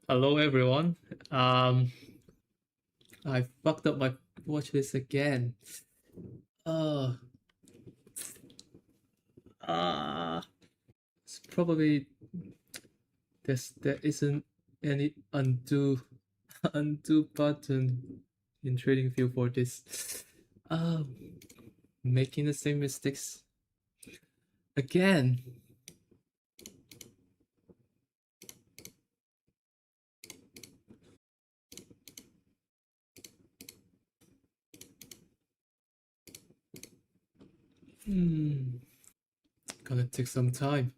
Hello everyone. I fucked up my watch list again. Uh, uh it's probably there isn't any undo undo button in trading view for this. Making the same mistakes again. Hmm, gonna take some time.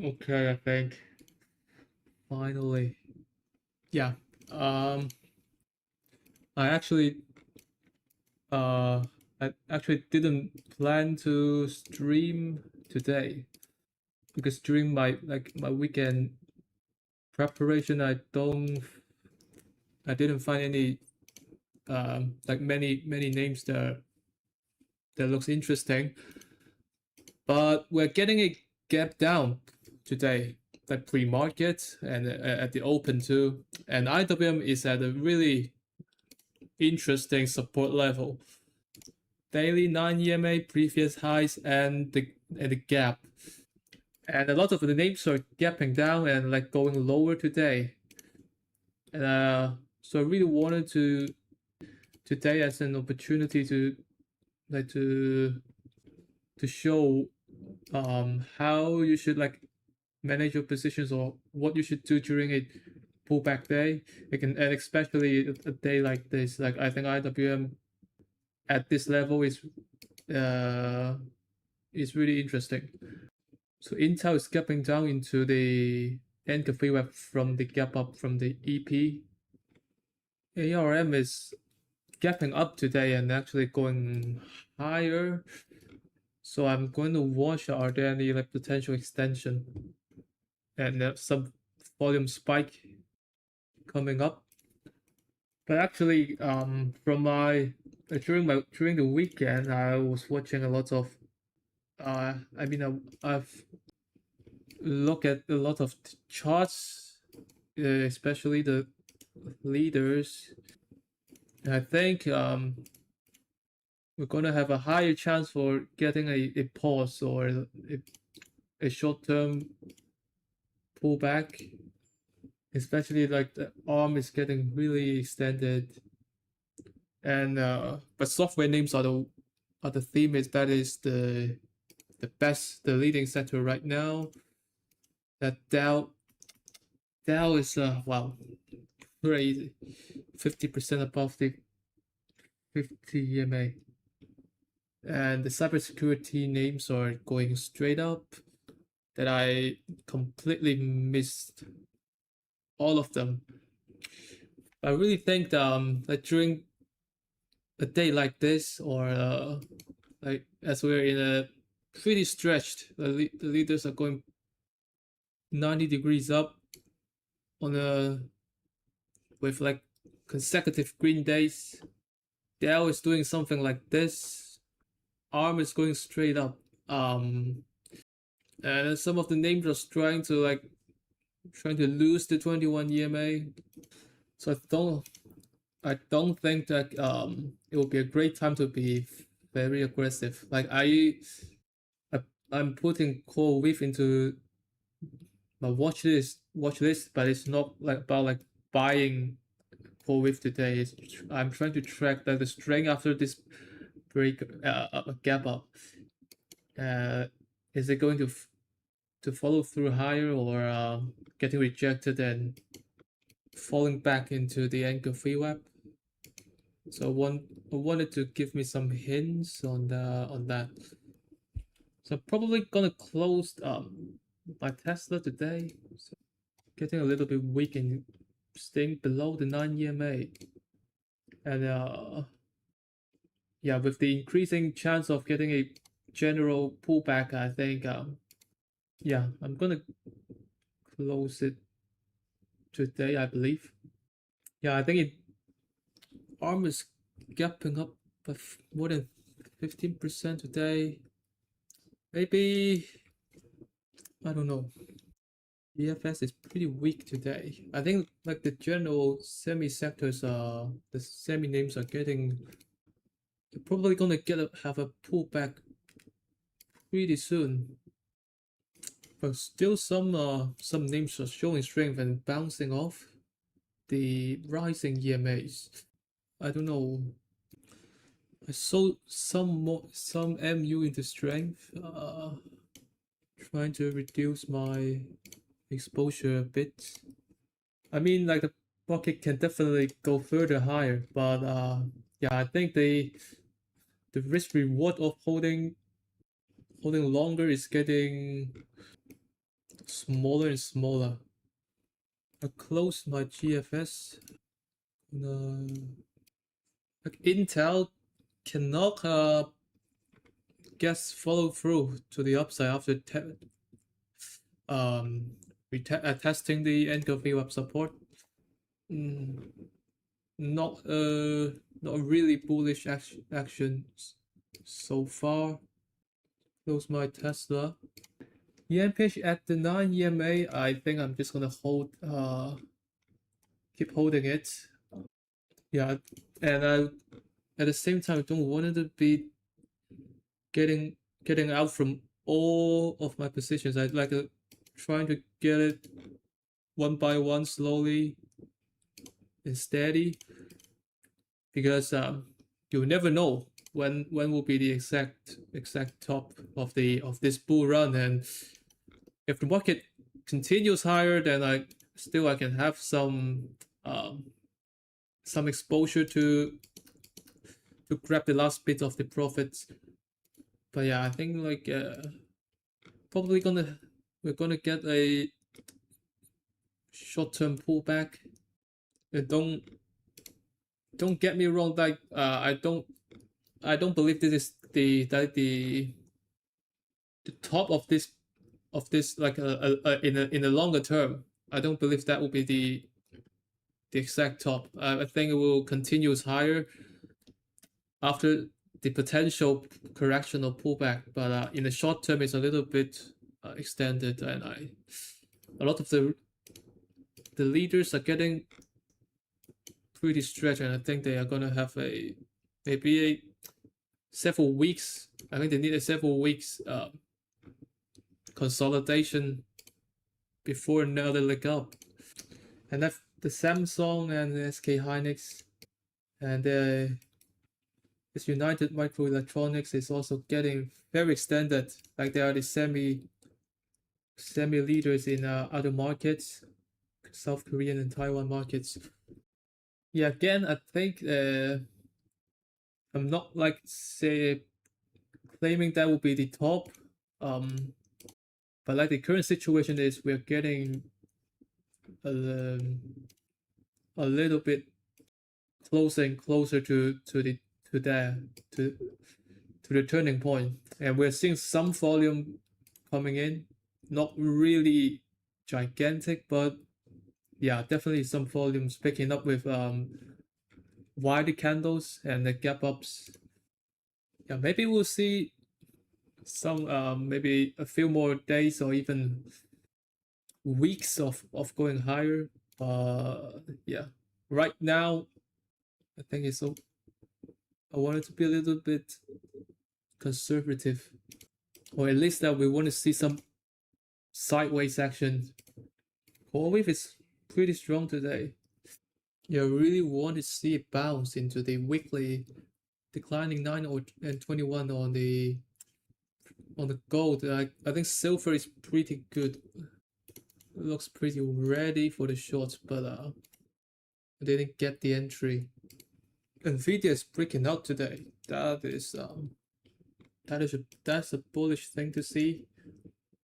Okay, I think finally. Yeah. Um, I actually Uh, I actually didn't plan to stream today because during my weekend preparation, I didn't find any like many names that looks interesting. But we're getting a gap down today, like pre-market and at the open too. And IWM is at a really interesting support level. Daily 9 EMA, previous highs, and the gap. And a lot of the names are gapping down and like going lower today. So I really wanted to today as an opportunity to like to show how you should like manage your positions or what you should do during a pullback day. And especially a day like this. Like I think IWM at this level uh is really interesting. So Intel is gapping down into the anchor free web from the gap up from the EP. ARM is gapping up today and actually going higher. So I'm going to watch are there any like potential extension and some volume spike coming up. But actually, from my during the weekend, I was watching a lot of. I've looked at a lot of charts, especially the leaders. And I think we're gonna have a higher chance for getting a pause or a short term pullback, especially like the arm is getting really extended. And but software names are the theme is that is the leading sector right now. That Dell is wow crazy, 50% above the 50 EMA. And the cybersecurity names are going straight up that I completely missed all of them. I really think that during a day like this or like as we're in a pretty stretched the leaders are going 90 degrees up on a with like consecutive green days. Dell is doing something like this. ARM is going straight up. Um, and some of the names are trying to lose the 21 EMA. So I don't think that it will be a great time to be very aggressive. I I'm putting core width into my watch list, but it's not like about like buying core width today. I'm trying to track like the strength after this break gap up. Uh, is it going to follow through higher or getting rejected and falling back into the anchor free web? So I wanted to give me some hints on that. So I'm probably gonna close my Tesla today. So getting a little bit weak and staying below the 9 EMA. And yeah, with the increasing chance of getting a general pullback, I think yeah, I'm gonna close it today, I believe. Yeah, I think ARM is gapping up by more than 15% today. Maybe, I don't know. EFS is pretty weak today. I think like the general semi sectors the semi names are getting, they're probably gonna have a pullback pretty soon. But still some names are showing strength and bouncing off the rising EMAs. I don't know. I saw some MU into strength, trying to reduce my exposure a bit. I mean, like the bucket can definitely go further higher, but yeah, I think the risk reward of holding longer is getting smaller and smaller. I closed my GFS. Like Intel cannot guess follow through to the upside after um testing the entropy web support. Mm, not really bullish actions so far. Close my Tesla. EMPH at the 9 EMA. I think I'm just gonna keep holding it. Yeah, and I at the same time I don't want it to be getting out from all of my positions. I'd like to trying to get it one by one slowly and steady, because you never know when will be the exact top of this bull run. And if the market continues higher, then I can have some exposure to grab the last bit of the profits. But yeah, I think like probably we're gonna get a short-term pullback. Don't get me wrong, like I don't believe this is the top of this like in the longer term. I don't believe that will be the exact top. I think it will continue higher after the potential correction or pullback, but in the short term, it's a little bit extended, and a lot of the leaders are getting pretty stretched, and I think they are gonna have maybe a several weeks. I think they need a several weeks consolidation before another leg up. And that's the Samsung and the SK Hynix, and this United Microelectronics is also getting very extended. Like they are the semi leaders in other markets, South Korean and Taiwan markets. Yeah, again, I think I'm not like say claiming that will be the top, but like the current situation is we're getting a little bit closer and closer to there to the turning point, and we're seeing some volume coming in, not really gigantic, but yeah, definitely some volumes picking up with wider candles and the gap ups. Yeah, maybe we'll see some maybe a few more days or even weeks of going higher. Yeah, right now I think it's so I wanted to be a little bit conservative, or at least that we want to see some sideways action. CoreWeave is pretty strong today. Yeah, I really want to see it bounce into the weekly declining 9 and 21 on the gold. I think silver is pretty good. It looks pretty ready for the short, but I didn't get the entry. Nvidia is breaking out today. That's a bullish thing to see.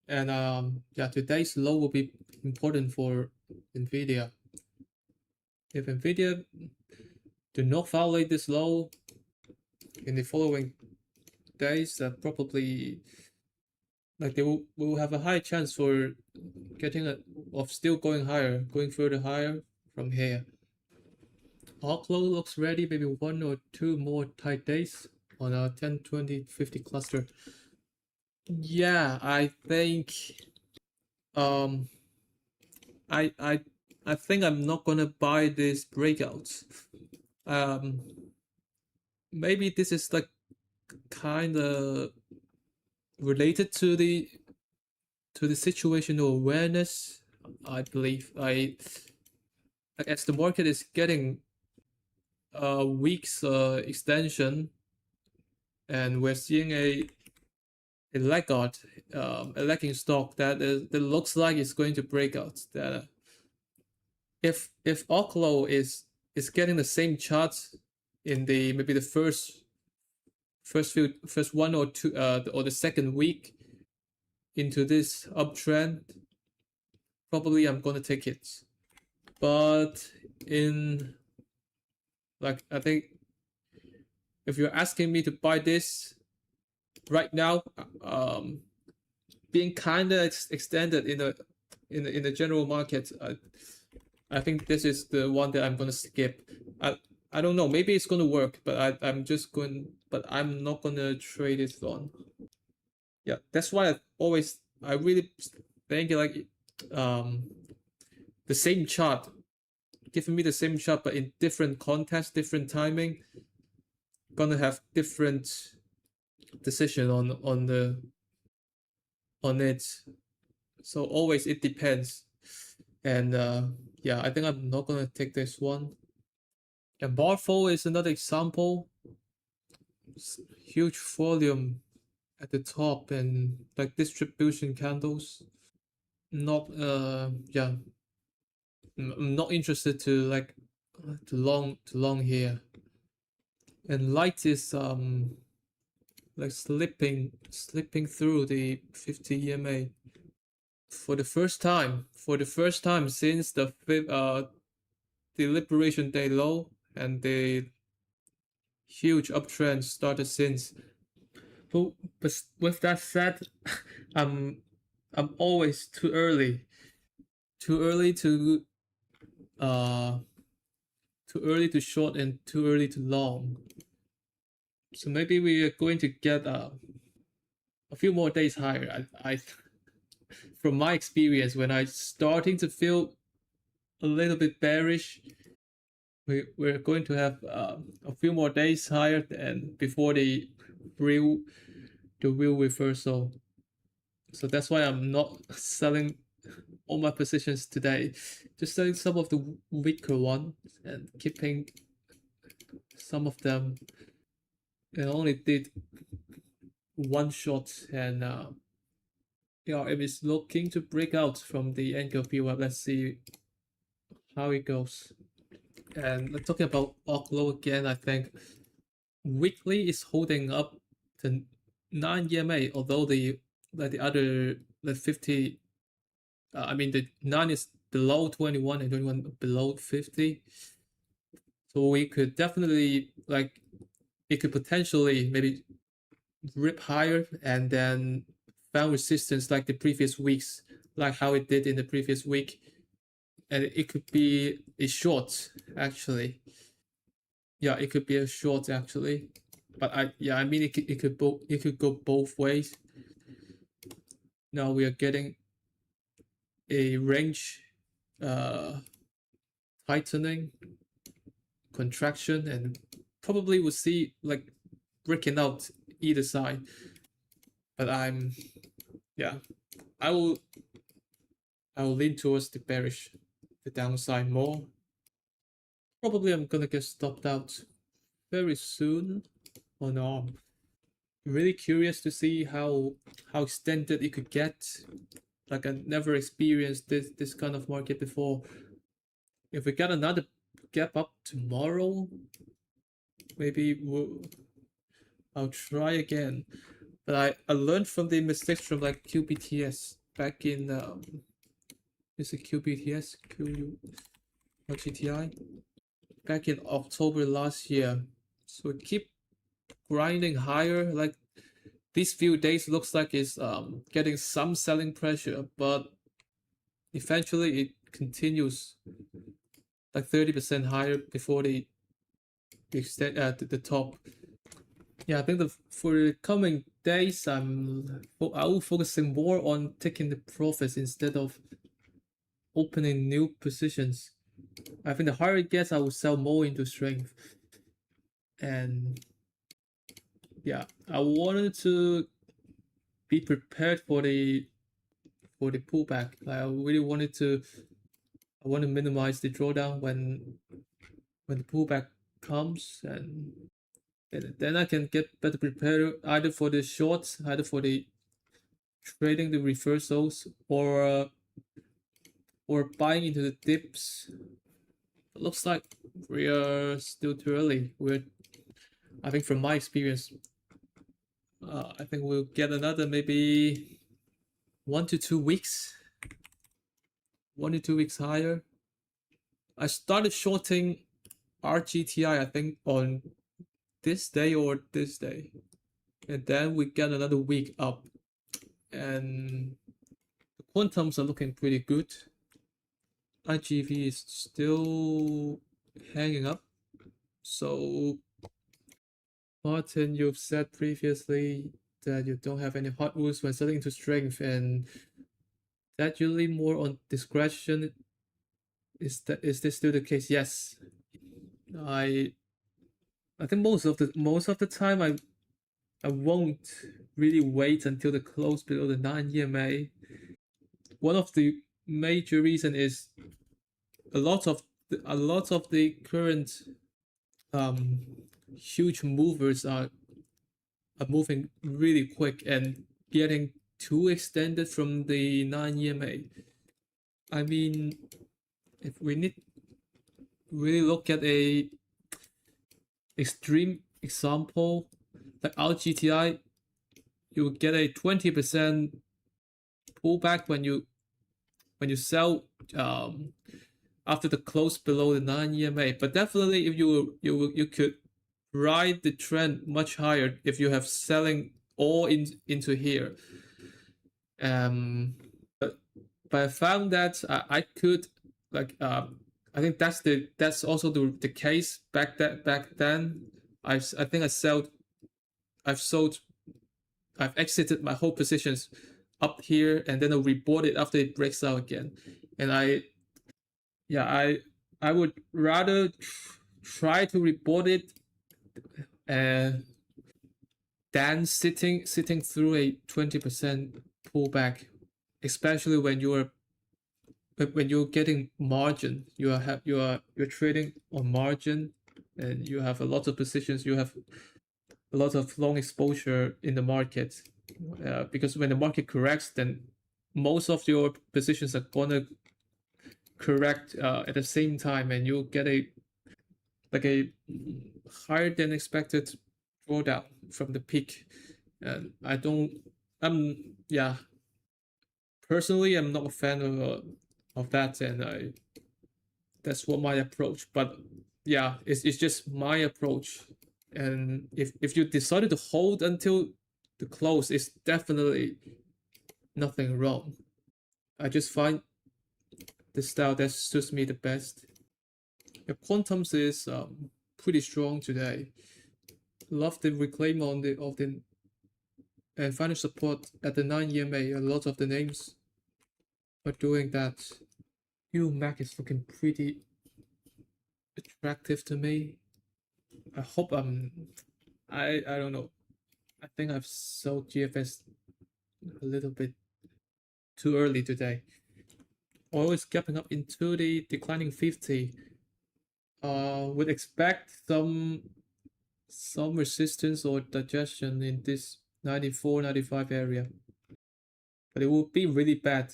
And yeah, today's low will be important for Nvidia. If Nvidia do not violate this low in the following days, probably like they will have a high chance for getting of still going higher, going further higher from here. Oklo looks ready, maybe one or two more tight days on a 10, 20, 50 cluster. Yeah, I think um I I I think I'm not gonna buy this breakout. Um maybe this is like kind of related to the situational awareness. I believe as the market is getting a week's extension, and we're seeing a laggard, a lagging stock that looks like it's going to break out. That if Oklo is getting the same chart in the maybe the first one or two or the second week into this uptrend, probably I'm gonna take it. But in like I think if you're asking me to buy this right now, being kind of extended in the general market, I think this is the one that I'm gonna skip. I don't know. Maybe it's gonna work, but I'm not gonna trade it on. Yeah, that's why I really think like the same chart, giving me the same chart but in different context, different timing, gonna have different decision on it. So always it depends. And yeah, I think I'm not gonna take this one. And Barfo is another example. Huge volume at the top and like distribution candles. Not yeah, I'm not interested to like to long here. And light is like slipping through the 50 EMA for the first time since the Liberation Day low, and the huge uptrend started since. But with that said, I'm I'm always too early to uh too early to short and too early to long. So maybe we are going to get a few more days higher. I from my experience, when I starting to feel a little bit bearish, we're going to have a few more days higher and before real the real reversal. So that's why I'm not selling all my positions today. Just selling some of the weaker ones and keeping some of them. And only did one shot, and yeah, it is looking to break out from the anchor VWAP. Let's see how it goes. And talking about Oklo again, I think weekly is holding up to 9 EMA, although the other the 50, I mean the 9 is below 21 and 21 below 50. So we could definitely like it could potentially maybe rip higher and then found resistance like the previous weeks, like how it did in the previous week. And it could be a short actually. Yeah, it could be a short actually. But I mean it could go both ways. Now we are getting a range tightening, contraction, and probably we'll see like breaking out either side. But yeah, I will lean towards the bearish, the downside more. Probably I'm gonna get stopped out very soon on ARM. Really curious to see how extended it could get. Like I never experienced this kind of market before. If we get another gap up tomorrow, maybe I'll try again. But I learned from the mistakes from like QBTS back in is it QBTS, QU, or GTI? Back in October last year. So it keep grinding higher. Like these few days looks like it's getting some selling pressure, but eventually it continues like 30% higher before the extend the top. Yeah, I think for the coming days, I will focusing more on taking the profits instead of opening new positions. I think the higher it gets, I will sell more into strength. And yeah, I wanted to be prepared for the pullback. Like I really wanted to. I want to minimize the drawdown when the pullback comes, and then I can get better prepared either for the shorts, either for the trading the reversals, or buying into the dips. It looks like we are still too early. I think from my experience, I think we'll get another maybe 1 to 2 weeks, 1 to 2 weeks higher. I started shorting RGTI, I think, on this day or this day, and then we get another week up, and the quantums are looking pretty good. IGV is still hanging up. So, Martin, you've said previously that you don't have any hot rules when selling into strength, and that you lean more on discretion. Is this still the case? Yes. I I think most of the time I won't really wait until the close below the 9 EMA. One of the major reason is a lot of the current um huge movers are moving really quick and getting too extended from the 9 EMA. I mean, if we need really look at a extreme example like RGTI, you will get a 20% pullback when you sell after the close below the 9 EMA. But definitely, if you could ride the trend much higher if you have selling all into here. But I found that I could like I think that's also the case back then. I think I've sold I've exited my whole positions up here, and then I'll report it after it breaks out again. And I would rather try to report it than sitting through a 20% pullback, especially when you're getting margin. You're trading on margin, and you have a lot of positions. You have a lot of long exposure in the market, because when the market corrects, then most of your positions are gonna correct at the same time, and you'll get a higher than expected drawdown from the peak. And yeah, personally, I'm not a fan of that, and that's what my approach. But yeah, it's just my approach. And if you decided to hold until the close, it's definitely nothing wrong. I just find the style that suits me the best. The quantums is pretty strong today. Love the reclaim on the of the and final support at the 9 EMA. A lot of the names are doing that. Mac is looking pretty attractive to me. I hope I don't know. I think I've sold GFS a little bit too early today. Oil is gapping up into the declining 50. Would expect some resistance or digestion in this 94, 95 area. But it would be really bad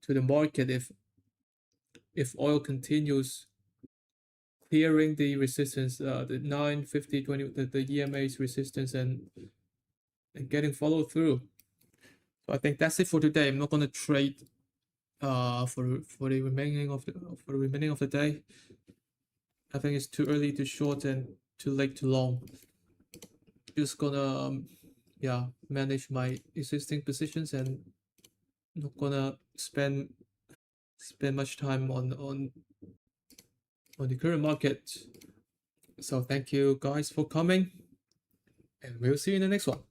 to the market if oil continues clearing the resistance, the 950, 20, the EMA's resistance, and getting followed through. So I think that's it for today. I'm not going to trade for the remaining of the day. I think it's too early to short and too late to long. Just gonna yeah, manage my existing positions and not gonna spend much time on the current market. So thank you guys for coming, and we'll see you in the next one.